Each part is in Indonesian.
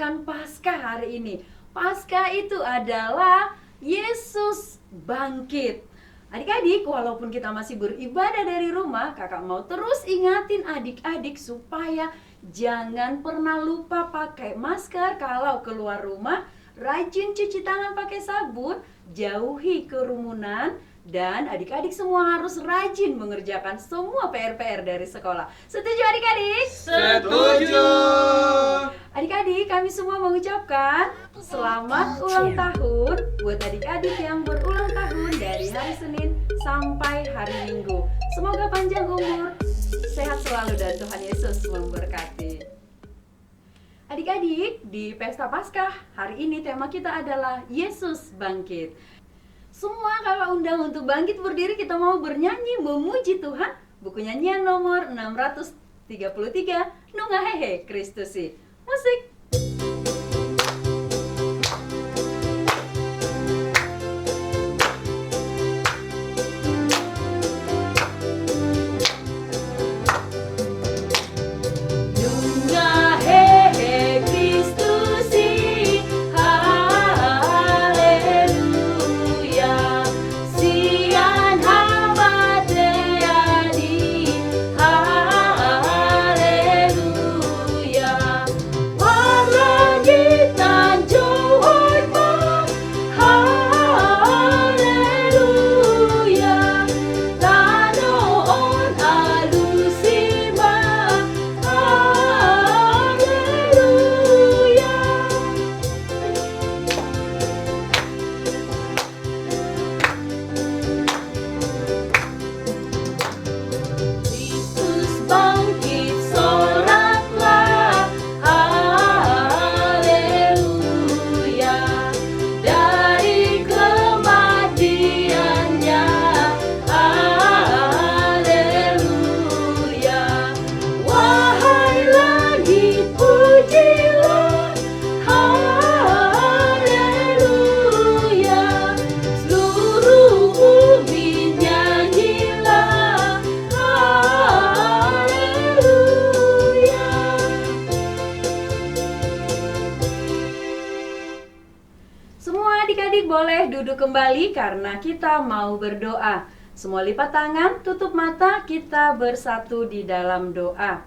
merayakan Paskah hari ini. Paskah itu adalah Yesus bangkit. Adik-adik, walaupun kita masih beribadah dari rumah, kakak mau terus ingatin adik-adik supaya jangan pernah lupa pakai masker kalau keluar rumah, rajin cuci tangan pakai sabun, jauhi kerumunan, dan adik-adik semua harus rajin mengerjakan semua PR-PR dari sekolah. Setuju adik-adik? Setuju. Adik-adik, kami semua mengucapkan selamat ulang tahun buat adik-adik yang berulang tahun dari hari Senin sampai hari Minggu. Semoga panjang umur, sehat selalu, dan Tuhan Yesus memberkati. Adik-adik, di Pesta Paskah hari ini tema kita adalah Yesus bangkit. Semua kakak undang untuk bangkit berdiri, kita mau bernyanyi memuji Tuhan. Buku nyanyian nomor 633, Nungahehe Kristusi. Musik. Adik-adik boleh duduk kembali karena kita mau berdoa. Semua lipat tangan, tutup mata, kita bersatu di dalam doa.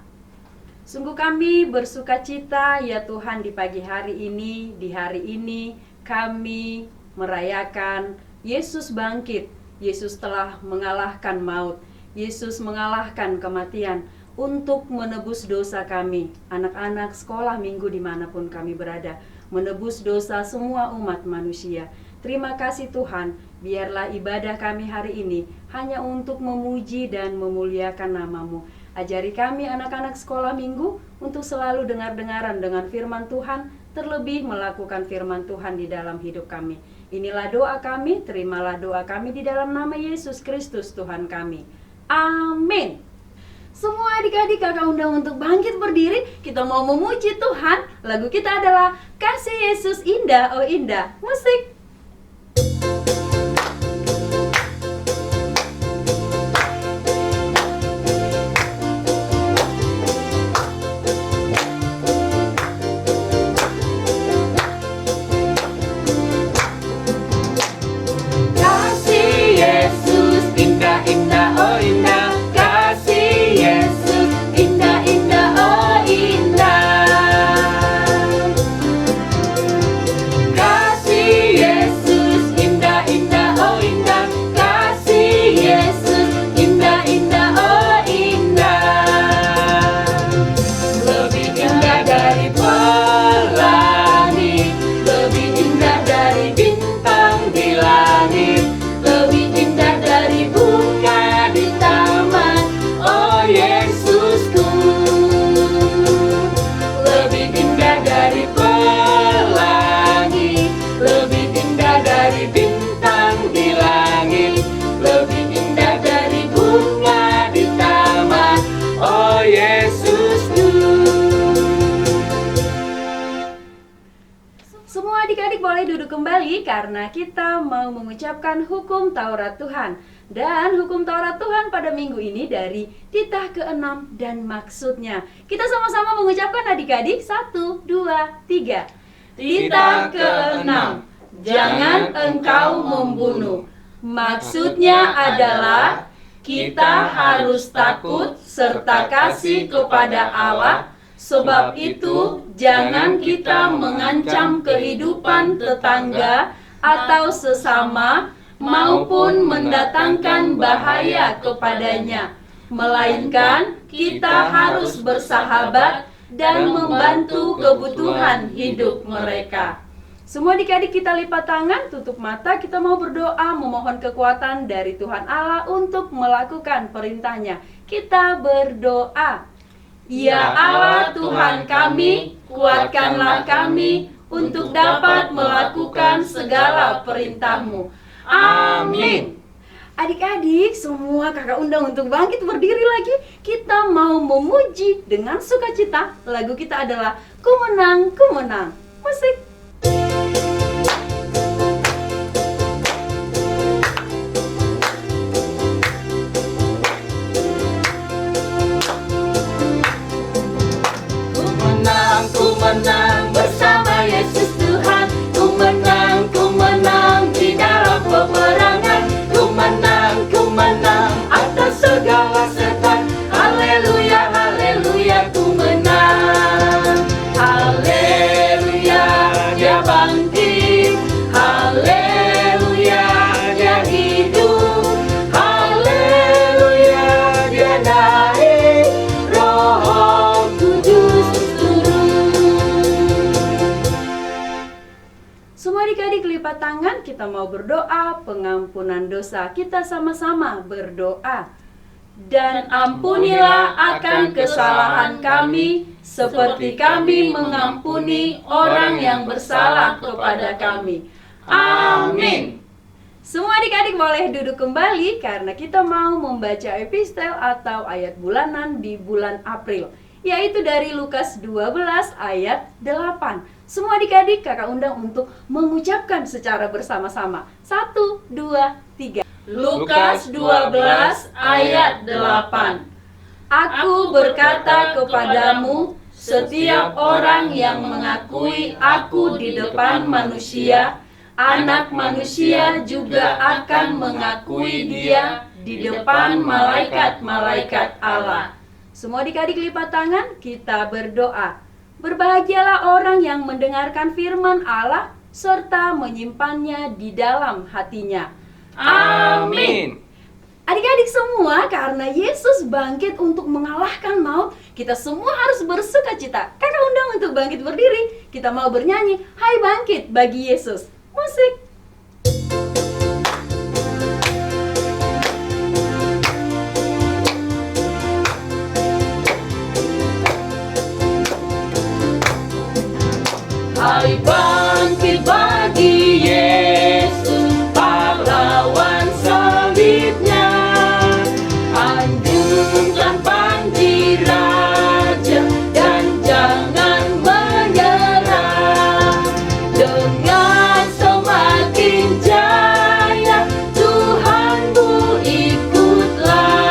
Sungguh kami bersuka cita ya Tuhan, di pagi hari ini, di hari ini kami merayakan Yesus bangkit. Yesus telah mengalahkan maut. Yesus mengalahkan kematian untuk menebus dosa kami, anak-anak sekolah minggu dimanapun kami berada, menebus dosa semua umat manusia. Terima kasih Tuhan, biarlah ibadah kami hari ini hanya untuk memuji dan memuliakan nama-Mu. Ajari kami anak-anak sekolah minggu untuk selalu dengar-dengaran dengan firman Tuhan, terlebih melakukan firman Tuhan di dalam hidup kami. Inilah doa kami, terimalah doa kami di dalam nama Yesus Kristus Tuhan kami. Amin. Semua adik-adik kakak undang untuk bangkit berdiri. Kita mau memuji Tuhan. Lagu kita adalah Kasih Yesus Indah, Oh Indah. Musik. Kasih Yesus indah, indah, oh indah. Semua adik-adik boleh duduk kembali karena kita mau mengucapkan hukum Taurat Tuhan. Dan hukum Taurat Tuhan pada minggu ini dari titah ke-6 dan maksudnya. Kita sama-sama mengucapkan adik-adik. 1, 2, 3. Titah ke-6. Jangan engkau membunuh. Maksudnya adalah kita harus takut serta kasih kepada Allah. Sebab itu jangan kita mengancam kehidupan tetangga atau sesama maupun mendatangkan bahaya kepadanya, melainkan kita harus bersahabat dan membantu kebutuhan hidup mereka. Semua adik-adik kita lipat tangan, tutup mata, kita mau berdoa memohon kekuatan dari Tuhan Allah untuk melakukan perintahnya. Kita berdoa. Ya Allah Tuhan kami, kuatkanlah kami untuk dapat melakukan segala perintah-Mu. Amin. Adik-adik, semua kakak undang untuk bangkit berdiri lagi. Kita mau memuji dengan sukacita. Lagu kita adalah Ku Menang, Ku Menang. Musik. Ku menang bersama Yesus Tuhan. Ku menang di dalam peperangan. Ku menang atas segala setan. Haleluya, haleluya, ku menang. Haleluya, dia bangkit. Haleluya, dia hidup. Haleluya, dia naik. Roh Kudus Semua adik-adik lipat tangan, kita mau berdoa pengampunan dosa. Kita sama-sama berdoa. Dan ampunilah akan kesalahan kami, seperti kami mengampuni orang yang bersalah kepada kami. Amin. Semua adik-adik boleh duduk kembali karena kita mau membaca epistel atau ayat bulanan di bulan April, yaitu dari Lukas 12 ayat 8. Semua adik-adik kakak undang untuk mengucapkan secara bersama-sama. 1, 2, 3. Lukas 12 ayat 8. Aku berkata kepadamu, setiap orang yang mengakui aku di depan manusia, Anak Manusia juga akan mengakui dia di depan malaikat-malaikat Allah. Semua adik-adik lipat tangan, kita berdoa. Berbahagialah orang yang mendengarkan firman Allah serta menyimpannya di dalam hatinya. Amin. Adik-adik semua, karena Yesus bangkit untuk mengalahkan maut, kita semua harus bersukacita. Kakak undang untuk bangkit berdiri. Kita mau bernyanyi, Hai bangkit bagi Yesus. Musik. Hai bangkit bagi Yesus, pahlawan salibnya. Anjungkan panji raja dan jangan menyerah. Dengan semakin jaya Tuhanmu ikutlah,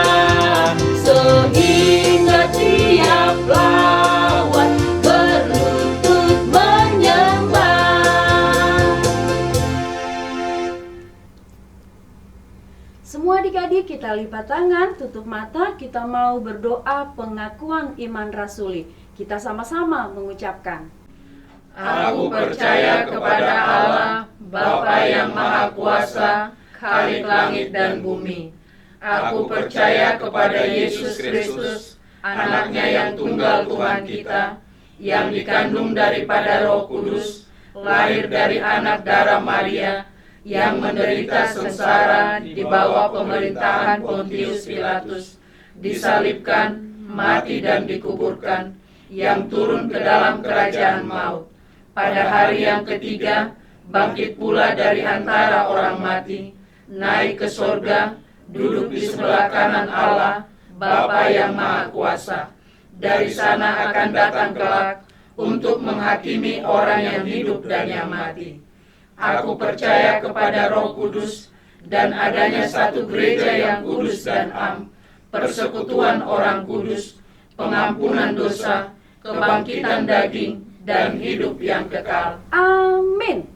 sehingga tiap lawan berlutut menyembah. Semua adik-adik kita lipat tangan, tutup mata, kita mau berdoa pengakuan iman rasuli. Kita sama-sama mengucapkan. Aku percaya kepada Allah, Bapa yang Maha Kuasa, Khalik langit dan bumi. Aku percaya kepada Yesus Kristus, anaknya yang tunggal Tuhan kita, yang dikandung daripada Roh Kudus, lahir dari anak darah Maria, yang menderita sengsara di bawah pemerintahan Pontius Pilatus, disalibkan, mati dan dikuburkan, yang turun ke dalam kerajaan maut. Pada hari yang ketiga, bangkit pula dari antara orang mati, naik ke sorga, duduk di sebelah kanan Allah, Bapa yang Maha Kuasa. Dari sana akan datang kelak untuk menghakimi orang yang hidup dan yang mati. Aku percaya kepada Roh Kudus, dan adanya satu gereja yang kudus dan am, persekutuan orang kudus, pengampunan dosa, kebangkitan daging, dan hidup yang kekal. Amin.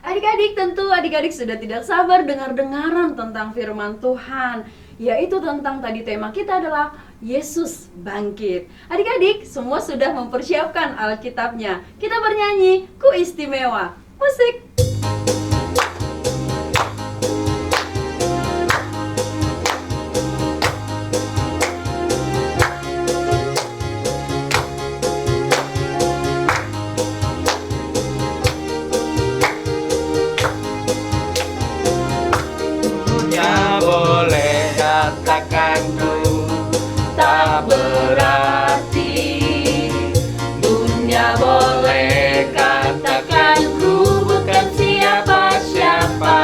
Adik-adik, tentu adik-adik sudah tidak sabar dengar-dengaran tentang firman Tuhan, yaitu tentang tadi tema kita adalah Yesus bangkit. Adik-adik, semua sudah mempersiapkan Alkitabnya. Kita bernyanyi Ku Istimewa. Musik. Boleh katakan ku tak berarti, dunia boleh katakan ku bukan siapa-siapa,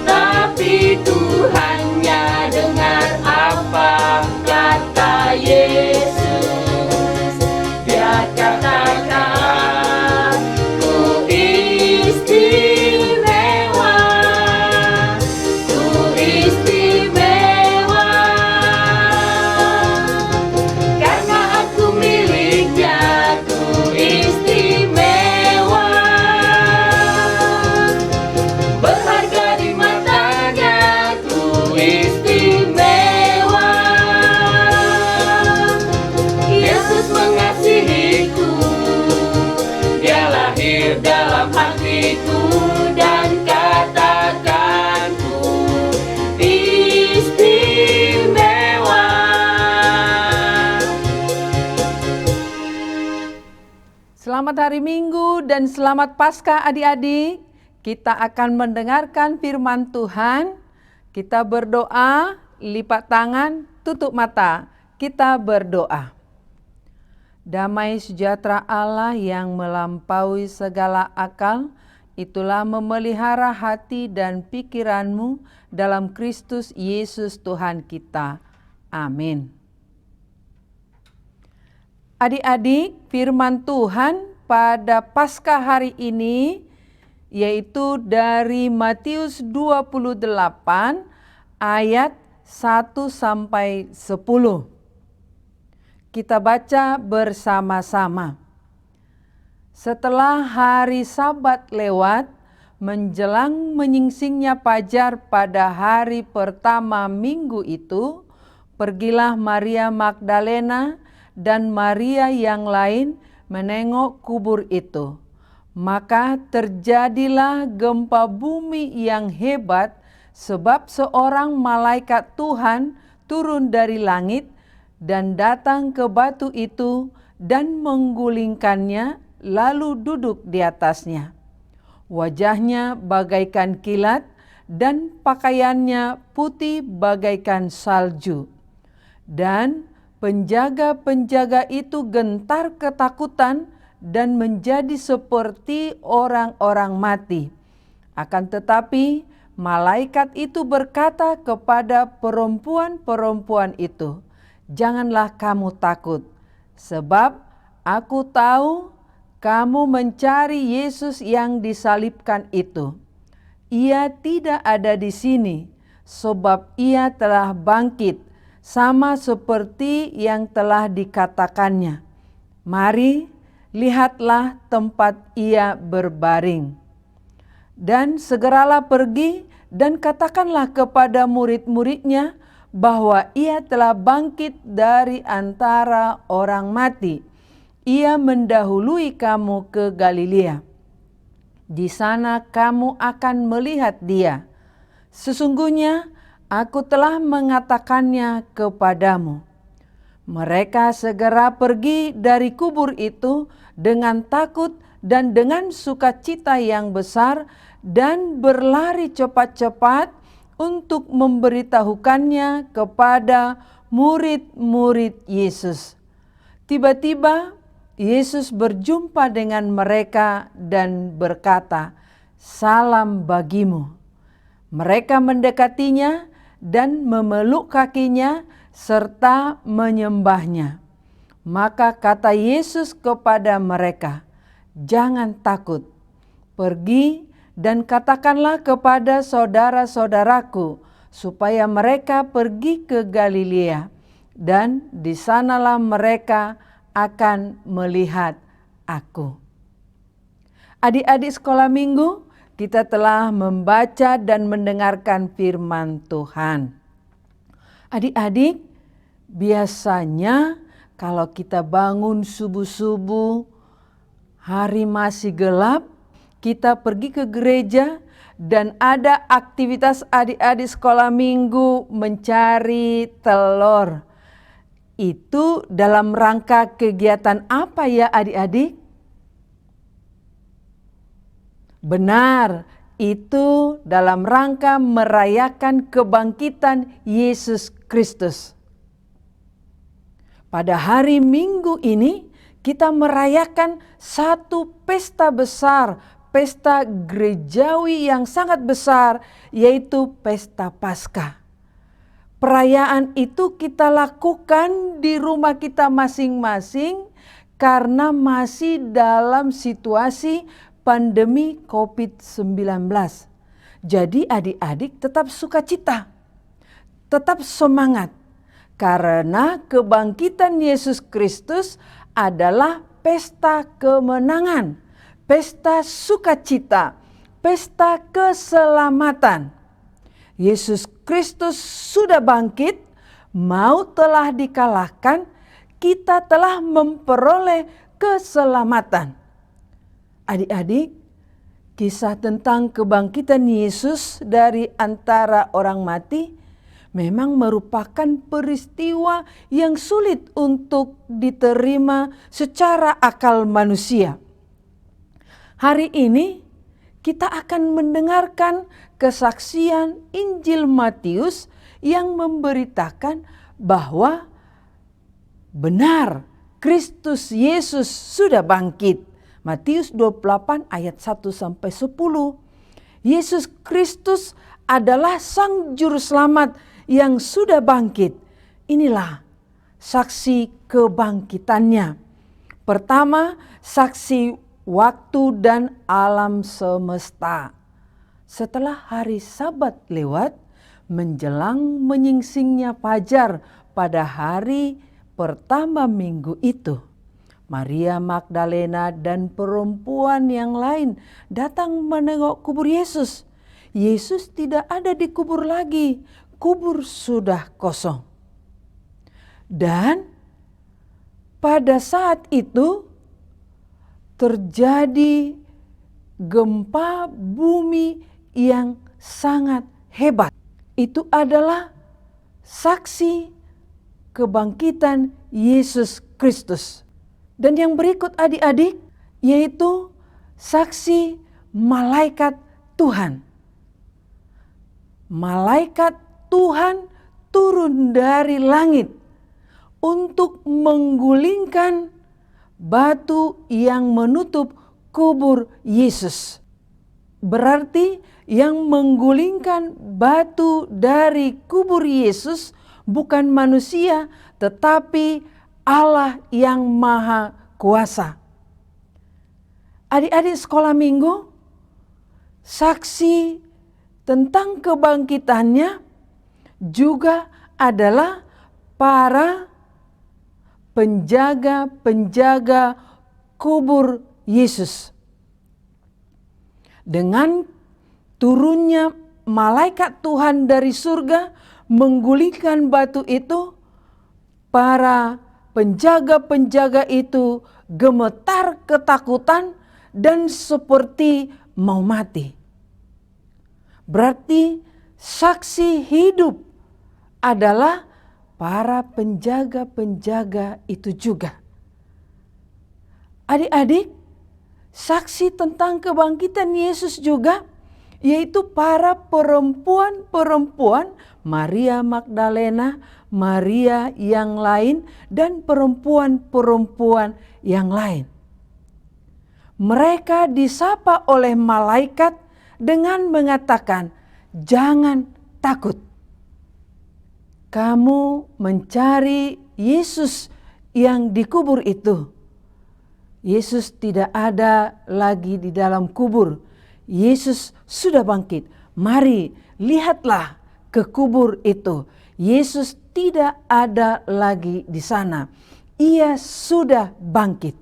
tapi Tuhannya dengar apa kata Yesus. Dia katakan ku istimewa, karena aku miliknya, ku istimewa, berharga di matanya, ku istimewa. Yesus mengasihiku, dia lahir dalam hatiku, dan katakan ku istimewa. Selamat hari Minggu dan selamat Paskah adik-adik. Kita akan mendengarkan firman Tuhan. Kita berdoa, lipat tangan, tutup mata. Kita berdoa. Damai sejahtera Allah yang melampaui segala akal, itulah memelihara hati dan pikiranmu dalam Kristus Yesus Tuhan kita. Amin. Adik-adik, firman Tuhan pada Paskah hari ini yaitu dari Matius 28 ayat 1 sampai 10. Kita baca bersama-sama. Setelah hari Sabat lewat, menjelang menyingsingnya fajar pada hari pertama minggu itu, pergilah Maria Magdalena dan Maria yang lain menengok kubur itu. Maka terjadilah gempa bumi yang hebat, sebab seorang malaikat Tuhan turun dari langit dan datang ke batu itu dan menggulingkannya, lalu duduk di atasnya. Wajahnya bagaikan kilat dan pakaiannya putih bagaikan salju. Dan penjaga-penjaga itu gentar ketakutan dan menjadi seperti orang-orang mati. Akan tetapi malaikat itu berkata kepada perempuan-perempuan itu, "Janganlah kamu takut, sebab aku tahu kamu mencari Yesus yang disalibkan itu. Ia tidak ada di sini, sebab ia telah bangkit, sama seperti yang telah dikatakannya. Mari, lihatlah tempat ia berbaring. Dan segeralah pergi dan katakanlah kepada murid-muridnya bahwa ia telah bangkit dari antara orang mati. Ia mendahului kamu ke Galilea. Di sana kamu akan melihat dia. Sesungguhnya aku telah mengatakannya kepadamu." Mereka segera pergi dari kubur itu dengan takut dan dengan sukacita yang besar, dan berlari cepat-cepat untuk memberitahukannya kepada murid-murid Yesus. Tiba-tiba Yesus berjumpa dengan mereka dan berkata, "Salam bagimu." Mereka mendekatinya dan memeluk kakinya serta menyembahnya. Maka kata Yesus kepada mereka, "Jangan takut. Pergi dan katakanlah kepada saudara-saudaraku supaya mereka pergi ke Galilea, dan di sanalah mereka akan melihat aku. Adik-adik sekolah minggu, kita telah membaca dan mendengarkan firman Tuhan. Adik-adik, biasanya kalau kita bangun subuh-subuh, hari masih gelap, kita pergi ke gereja dan ada aktivitas adik-adik sekolah minggu mencari telur. Itu dalam rangka kegiatan apa ya adik-adik? Benar, itu dalam rangka merayakan kebangkitan Yesus Kristus. Pada hari Minggu ini kita merayakan satu pesta besar, pesta gerejawi yang sangat besar, yaitu pesta Paskah. Perayaan itu kita lakukan di rumah kita masing-masing karena masih dalam situasi pandemi COVID-19. Jadi adik-adik tetap sukacita, tetap semangat. Karena kebangkitan Yesus Kristus adalah pesta kemenangan, pesta sukacita, pesta keselamatan. Yesus Kristus sudah bangkit, maut telah dikalahkan, kita telah memperoleh keselamatan. Adik-adik, kisah tentang kebangkitan Yesus dari antara orang mati memang merupakan peristiwa yang sulit untuk diterima secara akal manusia. Hari ini kita akan mendengarkan kesaksian Injil Matius yang memberitakan bahwa benar Kristus Yesus sudah bangkit. Matius 28 ayat 1-10. Yesus Kristus adalah Sang Juru Selamat yang sudah bangkit. Inilah saksi kebangkitannya. Pertama, saksi waktu dan alam semesta. Setelah hari Sabat lewat, menjelang menyingsingnya fajar pada hari pertama minggu itu, Maria Magdalena dan perempuan yang lain datang menengok kubur Yesus. Yesus tidak ada di kubur lagi, kubur sudah kosong. Dan pada saat itu terjadi gempa bumi yang sangat hebat. Itu adalah saksi kebangkitan Yesus Kristus. Dan yang berikut adik-adik, yaitu saksi malaikat Tuhan. Malaikat Tuhan turun dari langit untuk menggulingkan batu yang menutup kubur Yesus. Berarti yang menggulingkan batu dari kubur Yesus bukan manusia, tetapi Allah yang Maha Kuasa. Adik-adik sekolah minggu, saksi tentang kebangkitannya juga adalah para penjaga-penjaga kubur Yesus. Dengan turunnya malaikat Tuhan dari surga menggulingkan batu itu, para penjaga-penjaga itu gemetar ketakutan dan seperti mau mati. Berarti saksi hidup adalah para penjaga-penjaga itu juga. Adik-adik, saksi tentang kebangkitan Yesus juga, yaitu para perempuan-perempuan Maria Magdalena, Maria yang lain, dan perempuan-perempuan yang lain. Mereka disapa oleh malaikat dengan mengatakan, "Jangan takut. Kamu mencari Yesus yang dikubur itu. Yesus tidak ada lagi di dalam kubur. Yesus sudah bangkit. Mari lihatlah ke kubur itu. Yesus tidak ada lagi di sana. Ia sudah bangkit.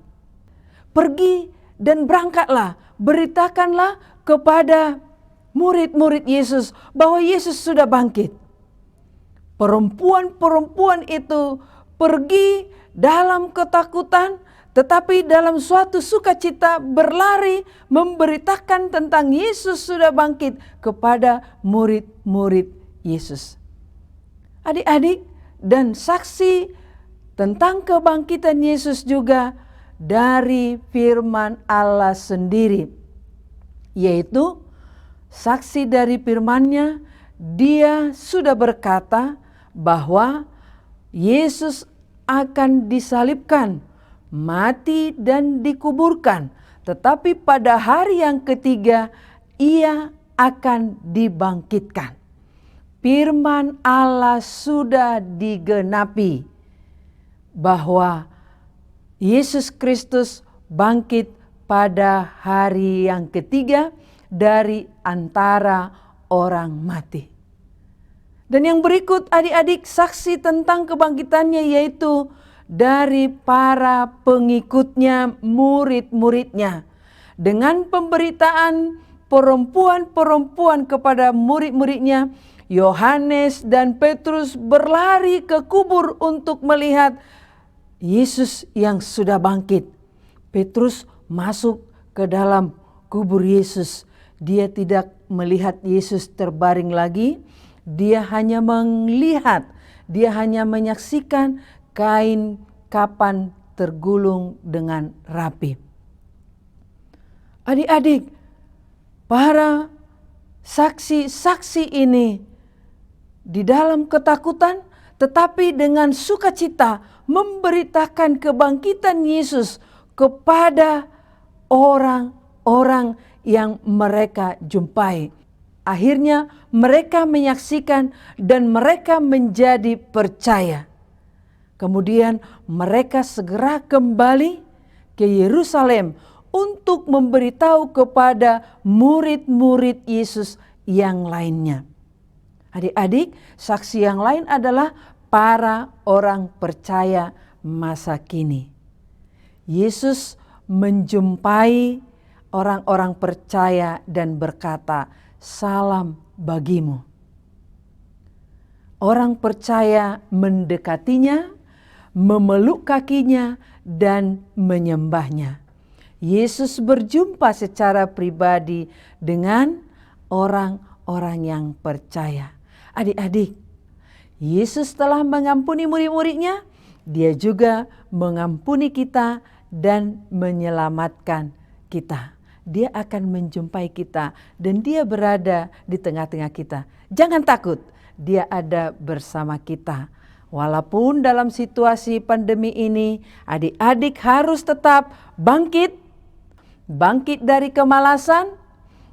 Pergi dan berangkatlah, beritakanlah kepada murid-murid Yesus bahwa Yesus sudah bangkit. Perempuan-perempuan itu pergi dalam ketakutan, tetapi dalam suatu sukacita berlari memberitakan tentang Yesus sudah bangkit kepada murid-murid Yesus. Adik-adik, dan saksi tentang kebangkitan Yesus juga dari firman Allah sendiri, yaitu saksi dari firman-Nya. Dia sudah berkata bahwa Yesus akan disalibkan, mati dan dikuburkan, tetapi pada hari yang ketiga ia akan dibangkitkan. Firman Allah sudah digenapi bahwa Yesus Kristus bangkit pada hari yang ketiga dari antara orang mati. Dan yang berikut adik-adik, saksi tentang kebangkitannya yaitu dari para pengikutnya, murid-muridnya. Dengan pemberitaan perempuan-perempuan kepada murid-muridnya, Yohanes dan Petrus berlari ke kubur untuk melihat Yesus yang sudah bangkit. Petrus masuk ke dalam kubur Yesus. Dia tidak melihat Yesus terbaring lagi. Dia hanya melihat, dia hanya menyaksikan kain kapan tergulung dengan rapi. Adik-adik, para saksi-saksi ini di dalam ketakutan tetapi dengan sukacita memberitakan kebangkitan Yesus kepada orang-orang yang mereka jumpai. Akhirnya mereka menyaksikan dan mereka menjadi percaya. Kemudian mereka segera kembali ke Yerusalem untuk memberitahu kepada murid-murid Yesus yang lainnya. Adik-adik, saksi yang lain adalah para orang percaya masa kini. Yesus menjumpai orang-orang percaya dan berkata, "Salam bagimu." Orang percaya mendekatinya, memeluk kakinya, dan menyembahnya. Yesus berjumpa secara pribadi dengan orang-orang yang percaya. Adik-adik, Yesus telah mengampuni murid-muridnya, Dia juga mengampuni kita dan menyelamatkan kita. Dia akan menjumpai kita dan Dia berada di tengah-tengah kita. Jangan takut, Dia ada bersama kita. Walaupun dalam situasi pandemi ini, adik-adik harus tetap bangkit dari kemalasan,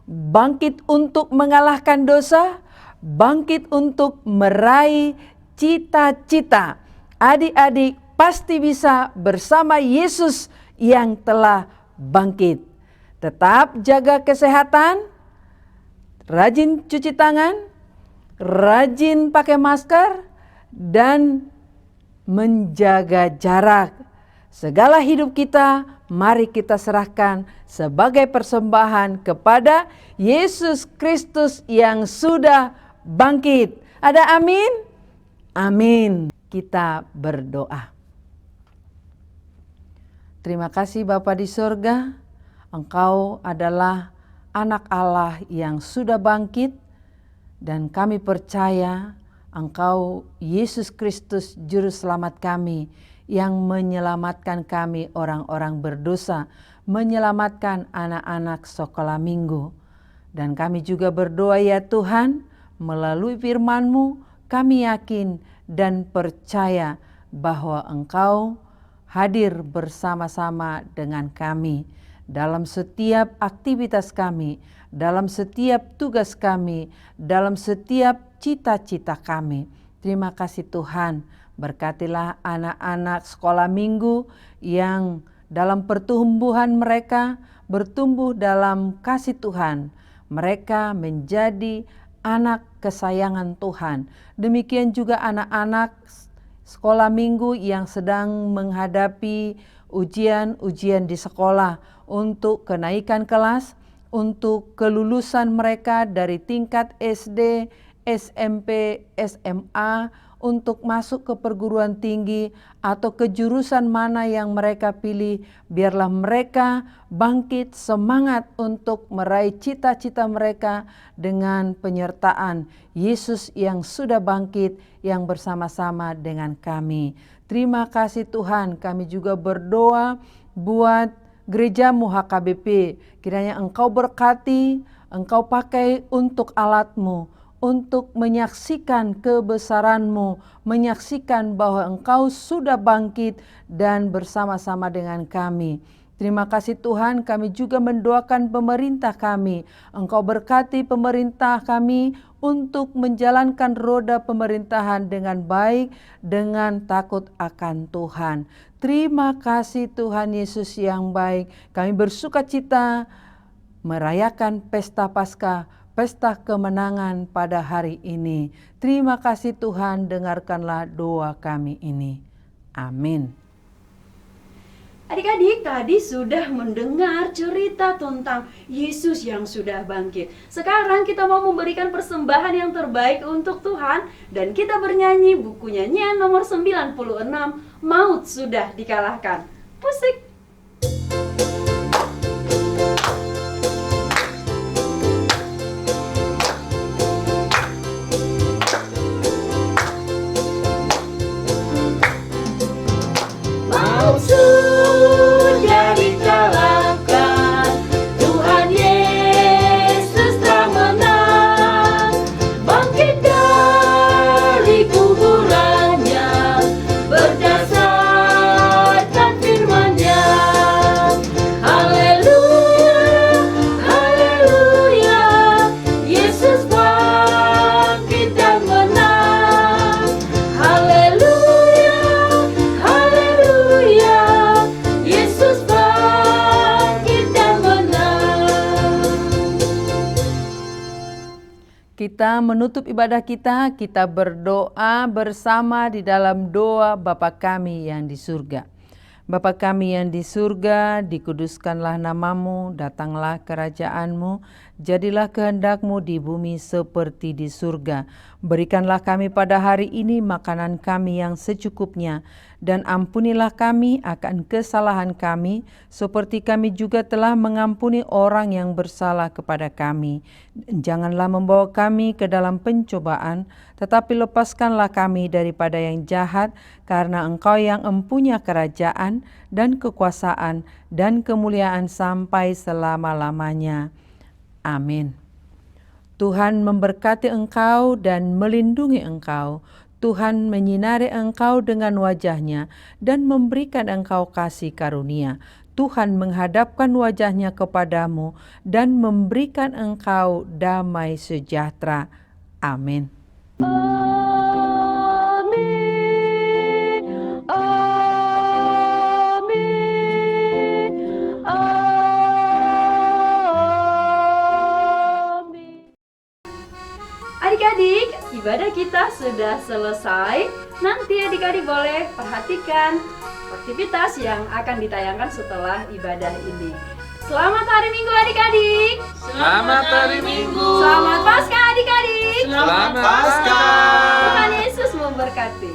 bangkit untuk mengalahkan dosa, bangkit untuk meraih cita-cita. Adik-adik pasti bisa bersama Yesus yang telah bangkit. Tetap jaga kesehatan, rajin cuci tangan, rajin pakai masker, dan menjaga jarak. Segala hidup kita, mari kita serahkan sebagai persembahan kepada Yesus Kristus yang sudah bangkit. Ada amin? Amin. Kita berdoa. Terima kasih Bapa di sorga, Engkau adalah anak Allah yang sudah bangkit, dan kami percaya Engkau Yesus Kristus Juru Selamat kami yang menyelamatkan kami orang-orang berdosa, menyelamatkan anak-anak sekolah minggu. Dan kami juga berdoa ya Tuhan, melalui firman-Mu kami yakin dan percaya bahwa Engkau hadir bersama-sama dengan kami dalam setiap aktivitas kami, dalam setiap tugas kami, dalam setiap cita-cita kami. Terima kasih Tuhan, berkatilah anak-anak sekolah minggu yang dalam pertumbuhan mereka bertumbuh dalam kasih Tuhan, mereka menjadi anak kesayangan Tuhan. Demikian juga anak-anak sekolah minggu yang sedang menghadapi ujian-ujian di sekolah untuk kenaikan kelas, untuk kelulusan mereka dari tingkat SD, SMP, SMA, untuk masuk ke perguruan tinggi atau ke jurusan mana yang mereka pilih. Biarlah mereka bangkit semangat untuk meraih cita-cita mereka dengan penyertaan Yesus yang sudah bangkit, yang bersama-sama dengan kami. Terima kasih Tuhan, kami juga berdoa buat gerejamu HKBP. Kiranya Engkau berkati, Engkau pakai untuk alatmu, untuk menyaksikan kebesaran-Mu, menyaksikan bahwa Engkau sudah bangkit dan bersama-sama dengan kami. Terima kasih Tuhan, kami juga mendoakan pemerintah kami. Engkau berkati pemerintah kami untuk menjalankan roda pemerintahan dengan baik, dengan takut akan Tuhan. Terima kasih Tuhan Yesus yang baik. Kami bersukacita merayakan pesta Paskah, pesta kemenangan pada hari ini. Terima kasih Tuhan, dengarkanlah doa kami ini. Amin. Adik-adik tadi sudah mendengar cerita tentang Yesus yang sudah bangkit. Sekarang kita mau memberikan persembahan yang terbaik untuk Tuhan. Dan kita bernyanyi buku nyanyian nomor 96, Maut Sudah Dikalahkan. Musik. Maut sudah dikalahkan, Tuhan Yesus telah menang, bangkit dari kuburannya, berdasarkan firman-Nya. Haleluya, haleluya, Yesus bangkit dan menang. Haleluya, haleluya, Yesus bangkit dan menang. Kita menutup ibadah kita berdoa bersama di dalam doa Bapa kami yang di surga. Bapa kami yang di surga, dikuduskanlah namamu, datanglah kerajaan-Mu, jadilah kehendak-Mu di bumi seperti di surga. Berikanlah kami pada hari ini makanan kami yang secukupnya, dan ampunilah kami akan kesalahan kami, seperti kami juga telah mengampuni orang yang bersalah kepada kami. Janganlah membawa kami ke dalam pencobaan, tetapi lepaskanlah kami daripada yang jahat, karena Engkau yang empunya kerajaan dan kekuasaan dan kemuliaan sampai selama-lamanya. Amin. Tuhan memberkati engkau dan melindungi engkau. Tuhan menyinari engkau dengan wajah-Nya dan memberikan engkau kasih karunia. Tuhan menghadapkan wajah-Nya kepadamu dan memberikan engkau damai sejahtera. Amin. Amin, amin, amin. Adik-adik, ibadah kita sudah selesai. Nanti adik-adik boleh perhatikan aktivitas yang akan ditayangkan setelah ibadah ini. Selamat hari Minggu adik-adik. Selamat hari Minggu. Selamat Paskah adik-adik. Selamat Paskah. Tuhan Yesus memberkati.